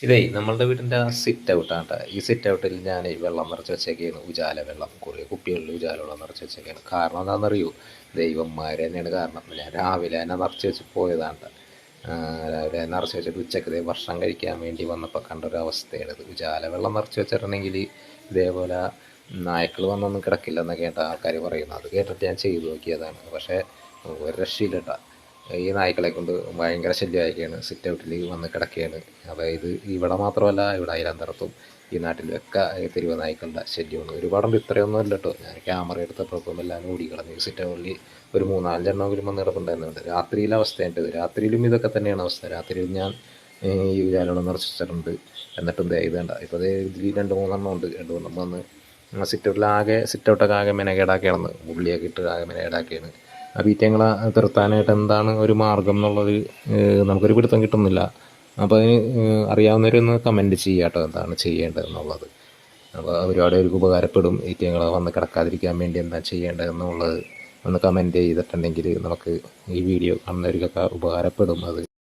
ഇതേ നമ്മളുടെ വീടിൻ്റെ ആ സിറ്റ് ഔട്ടാണ് കേട്ടോ. ഈ സിറ്റ് ഔട്ടിൽ ഞാൻ വെള്ളം നിറച്ച് വെച്ചേക്കാണ്, ഉജാല വെള്ളം. കുറേ കുപ്പികളിൽ ഉജാല വെള്ളം നിറച്ച് വെച്ചേക്കാണ്. കാരണം എന്താണെന്നറിയോ? ദൈവന്മാർ തന്നെയാണ് കാരണം. ഞാൻ രാവിലെ തന്നെ നിറച്ച് വെച്ച് പോയതാണ് ട്ടോ. രാവിലെ നിറച്ച് വെച്ചിട്ട് ഉച്ചക്ക് ഭക്ഷണം കഴിക്കാൻ വേണ്ടി വന്നപ്പോൾ കണ്ടൊരവസ്ഥയാണിത്. ഉജാല വെള്ളം നിറച്ച് വെച്ചിട്ടുണ്ടെങ്കിൽ ഇതേപോലെ നായ്ക്കൾ വന്നൊന്നും കിടക്കില്ലെന്നൊക്കെ കേട്ട ആൾക്കാർ പറയുന്നത്. അത് കേട്ടിട്ട് ഞാൻ ചെയ്തു നോക്കിയതാണ്. പക്ഷേ ഒരു രക്ഷയില്ല കേട്ടോ. ഈ നായ്ക്കളെ കൊണ്ട് ഭയങ്കര ശല്യമായിരിക്കുകയാണ്. സിറ്റ് ഔട്ടിൽ വന്ന് കിടക്കുകയാണ്. അതായത് ഇവിടെ മാത്രമല്ല, ഇവിടെ അയലന്തരത്തും ഈ നാട്ടിലൊക്കെ തെരുവ് നായ്ക്കളുടെ ശല്യമാണ്. ഒരുപാടുണ്ട്, ഇത്രയൊന്നും അല്ല കേട്ടോ. ഞാൻ ക്യാമറ എടുത്തപ്പോഴൊപ്പം എല്ലാം ഓടിക്കളഞ്ഞു. സിറ്റ് ഔട്ടിൽ ഒരു 3-4 വന്ന് കിടപ്പുണ്ടായിരുന്നുണ്ട്. രാത്രിയിലെ അവസ്ഥയുണ്ട്. രാത്രിയിലും ഇതൊക്കെ തന്നെയാണ് അവസ്ഥ. രാത്രിയിൽ ഞാൻ ഈ ഉജാലവെള്ളം നിറച്ച് വെച്ചിട്ടുണ്ട്. എന്നിട്ടും ഇത് വേണ്ട. ഇപ്പോൾ ഇതിൽ 2-3 ഉണ്ട്. 2 വന്ന് സിറ്റ് ഔട്ടൊക്കെ ആകെ മെനകേടാക്കിയാണ്, ഉള്ളിയൊക്കെ ഇട്ട് ആകെ മെനകേടാക്കിയാണ്. ആ ബീറ്റങ്ങളെ നിർത്താനായിട്ട് എന്താണ് ഒരു മാർഗം എന്നുള്ളത് നമുക്കൊരു പിടുത്തം കിട്ടുന്നില്ല. അപ്പോൾ അതിന് അറിയാവുന്നവരൊന്ന് കമൻറ്റ് ചെയ്യുക കേട്ടോ, എന്താണ് ചെയ്യേണ്ടതെന്നുള്ളത്. അപ്പോൾ ഒരുപാട് പേർക്ക് ഉപകാരപ്പെടും. ഈറ്റങ്ങളെ വന്ന് കിടക്കാതിരിക്കാൻ വേണ്ടി എന്താ ചെയ്യേണ്ടതെന്നുള്ളത് ഒന്ന് കമൻറ്റ് ചെയ്തിട്ടുണ്ടെങ്കിൽ നമുക്ക് ഈ വീഡിയോ കാണുന്നവർക്കൊക്കെ ഉപകാരപ്പെടും അത്.